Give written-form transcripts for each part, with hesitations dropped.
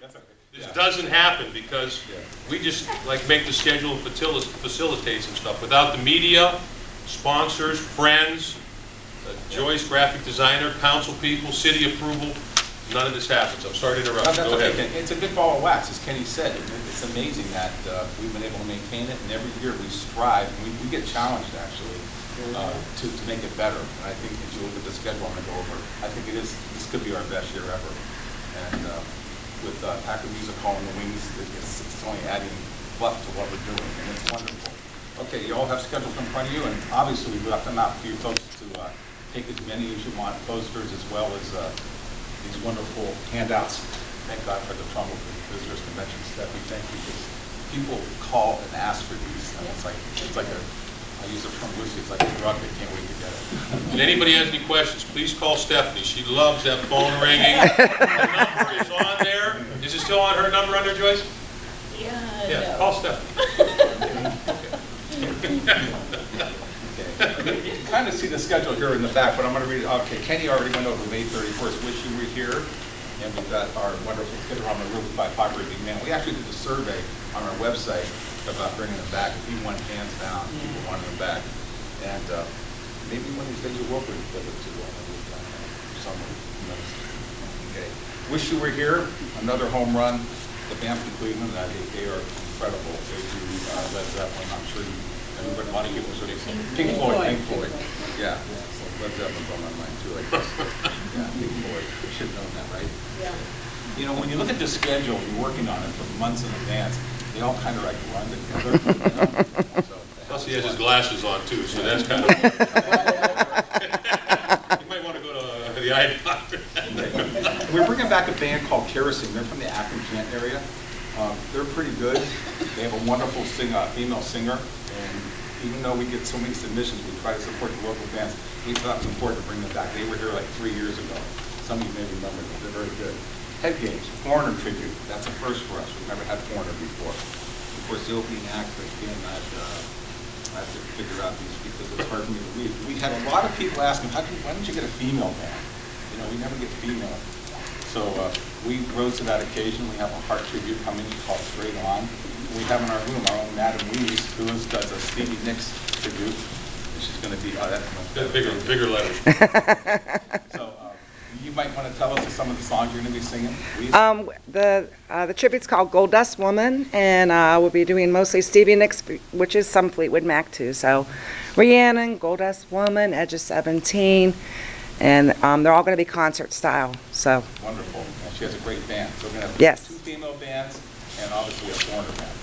That's okay. This doesn't happen because we just like make the schedule and facilitate some stuff. Without the media, sponsors, friends, Joyce, graphic designer, council people, city approval, none of this happens. I'm sorry to interrupt you. Go ahead. It's a good ball of wax, as Kenny said. It's amazing that we've been able to maintain it, and every year we strive, and we get challenged actually to make it better. And I think as you look at the schedule I'm going to go over, I think this could be our best year ever. And with Packard Music Hall in the wings, it's only adding fluff to what we're doing, and it's wonderful. Okay, you all have schedules in front of you, and obviously we've left them out for you folks to take as many as you want, posters as well as these wonderful handouts. Thank God for the Trumbull Visitors Convention stuff. We thank you because people call and ask for these. And it's like a, I use it from Lucy, it's like a drug, they can't wait to get it. If anybody has any questions, please call Stephanie. She loves that phone ringing. Her number is on there. Is it still on her number under Joyce? Yeah, call Stephanie. Okay. You can kind of see the schedule here in the back, but I'm going to read it. Okay, Kenny already went over May 31st. Wish you were here. And we've got our wonderful Kid Around the Roof by Popular Big Man. We actually did a survey on our website about bringing them back. If you want hands down, people wanted them back. And maybe one of these days you'll work with it to someone. Okay. Wish you were here. Another home run. The band from Cleveland, they are incredible. They do Led Zeppelin. I'm sure everybody, a lot of people sort of Pink Floyd. Yeah. Led Zeppelin's on my mind too, I guess. Yeah, Pink Floyd. You should have known that, right? Yeah. You know, when you look at the schedule, you're working on it for months in advance. They all kind of like run together. You know? So, Plus he has his glasses on too, so that's kind of... You might want to go to the eye doctor. We're bringing back a band called Kerosene. They're from the Akron Kent area. They're pretty good. They have a wonderful female singer, and even though we get so many submissions, we try to support the local bands. We thought it was important to bring them back. They were here like 3 years ago. Some of you may remember them. They're very good. Head Gauge, Foreigner tribute. That's a first for us. We've never had Foreigner before. Of course, the opening act, again, I have to figure out these because it's hard for me to read. We had a lot of people asking, why don't you get a female band? You know, we never get female. So we rose to that occasion. We have a heart tribute coming called Straight On. We have in our room our own Madam Weeze, who does a Stevie Nicks tribute. She's going to be, that's much better. Bigger letters. So you might want to tell us some of the songs you're going to be singing. The tribute's called Gold Dust Woman, and we'll be doing mostly Stevie Nicks, which is some Fleetwood Mac too. So Rhiannon, Gold Dust Woman, Edge of 17. And they're all going to be concert style. So wonderful. And she has a great band. So we're going to have 2 female bands and obviously a Foreigner band.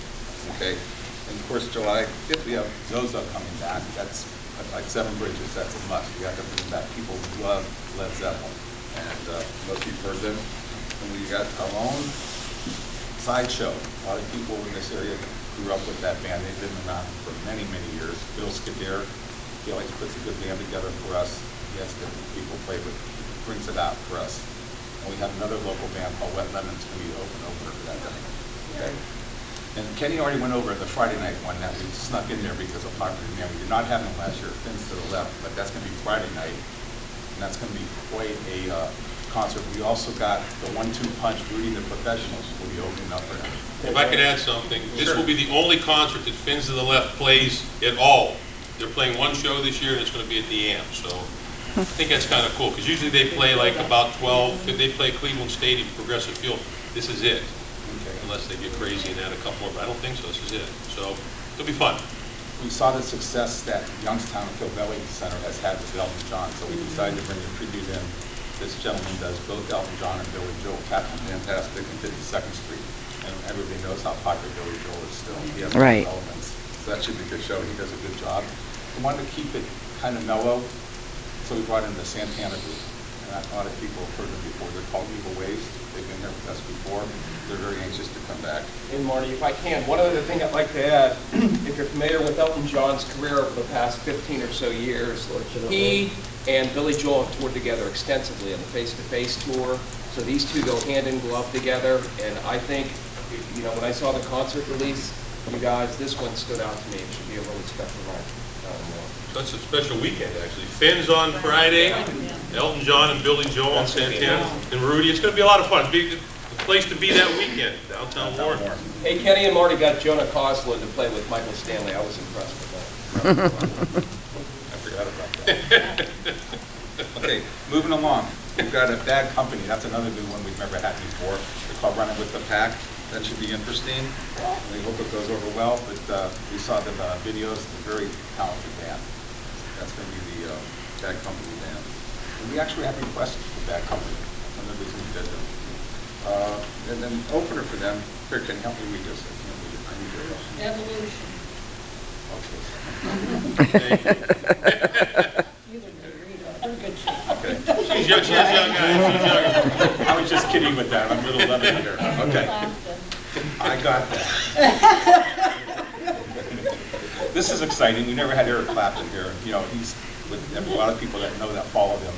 Okay. And of course, July 5th, we have Zozo coming back. That's like Seven Bridges. That's a must. We have to bring back. People love Led Zeppelin. And most of you've heard them. And we got our own Sideshow. A lot of people in this area grew up with that band. They've been around for many, many years. Bill Scudder, he always puts a good band together for us. Yes, different people play, but brings it out for us. And we have another local band called Wet Lemon's going to be open over for that night. Okay. And Kenny already went over the Friday night one that we snuck in there because of Popular Demand. We did not have them last year, Fins to the Left, but that's going to be Friday night. And that's going to be quite a concert. We also got the 1-2 Punch, Rudy the Professionals will be opening up for them. If I could add something, this will be the only concert that Fins to the Left plays at all. They're playing one show this year, and it's going to be at the Amp. So I think that's kind of cool, because usually they play like about 12, they play Cleveland Stadium, Progressive Field. This is it, unless they get crazy and add a couple more, but I don't think so, this is it. So it'll be fun. We saw the success that Youngstown Kilbelly Center has had with Elton John, so we decided to bring a tribute in. This gentleman does both Elton John and Billy Joel, Captain Fantastic and 52nd Street. And everybody knows how popular Billy Joel is still. He has elements. So that should be a good show. He does a good job. We wanted to keep it kind of mellow. So we brought in the Santana Group, and a lot of people have heard them before. They're called Evil Ways. They've been here with us before. They're very anxious to come back. And Marty, if I can, one other thing I'd like to add, if you're familiar with Elton John's career over the past 15 or so years, he and Billy Joel have toured together extensively on the Face-to-Face tour. So these two go hand in glove together, and I think, you know, when I saw the concert release, you guys, this one stood out to me. It should be a really special night. So it's a special weekend, actually. Fins on Friday, Elton John and Billy Joel on Santana, and Rudy. It's going to be a lot of fun. place to be that weekend, downtown Warren. Hey, Kenny and Marty got Jonah Coslin to play with Michael Stanley. I was impressed with that. I forgot about that. Okay, moving along. We've got a Bad Company. That's another good one we've never had before. They're called Running with the Pack. That should be interesting. We hope it goes over well, but we saw the videos. They're very talented band. That's going to be the Bad Company band. And we actually have requests for Bad Company. That's one of the reasons we did them. And then opener for them. Here, can you help me read this? I can't read it. I need your help. Evolution. Okay. You didn't read it. They're good shit. Okay. She's young, guys, she's young. I was just kidding with that. I'm a little lemon here. Okay. I got that. This is exciting. We never had Eric Clapton here. You know, he's with a lot of people that know that follow him.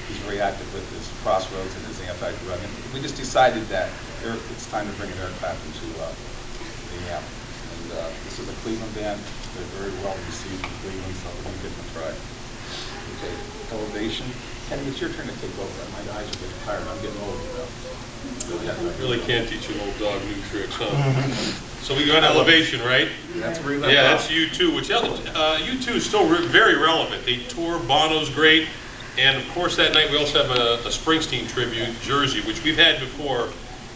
He's very active with his Crossroads and his anti-drug. And we just decided that it's time to bring in Eric Clapton to the amp. And this is a Cleveland band. They're very well received in Cleveland, so we're going to give them a try. Okay, Elevation. Kenny, it's your turn to take over. My eyes are getting tired. I'm getting old, you know. Really can't teach an old dog new tricks, huh? So we got Elevation, right? That's where Yeah, that's U2, which U2 is still very relevant. They tour, Bono's great, and of course that night we also have a Springsteen tribute, Jersey, which we've had before,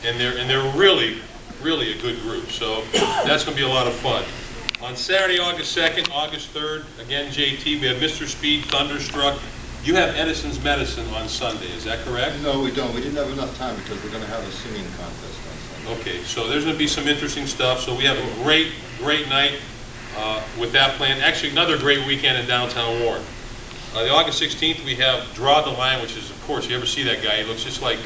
and they're really a good group. So that's going to be a lot of fun. On Saturday, August 2nd, August 3rd, again JT, we have Mr. Speed, Thunderstruck. You have Edison's Medicine on Sunday, is that correct? No, we don't. We didn't have enough time because we're going to have a singing contest on Sunday. Okay, so there's going to be some interesting stuff. So we have a great night with that plan. Actually, another great weekend in downtown Warren. The August 16th, we have Draw the Line, which is, of course, you ever see that guy? He looks just like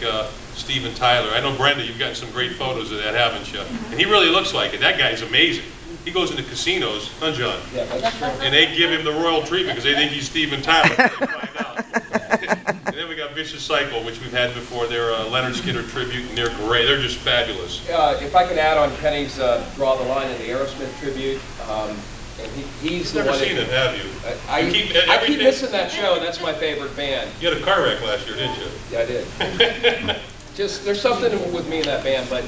Steven Tyler. I know, Brenda, you've gotten some great photos of that, haven't you? And he really looks like it. That guy's amazing. He goes into casinos, huh, John? Yeah, that's true. And they give him the royal treatment because they think he's Steven Tyler. They find out. And then we got Vicious Cycle, which we've had before. They're a Leonard Skinner tribute, and they're great. They're just fabulous. If I could add on Kenny's Draw the Line and the Aerosmith tribute, and he's the You've never one seen it, have you? I keep everything- missing that show. That's my favorite band. You had a car wreck last year, didn't you? Yeah, I did. Just there's something with me in that band, but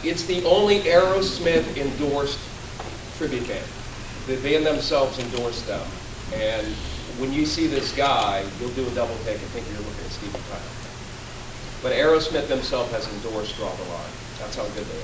it's the only Aerosmith endorsed tribute band. The band themselves endorsed them, and when you see this guy, you'll do a double take and think you're looking at Steven Tyler. But Aerosmith themselves has endorsed Draw the Line. That's how good they are.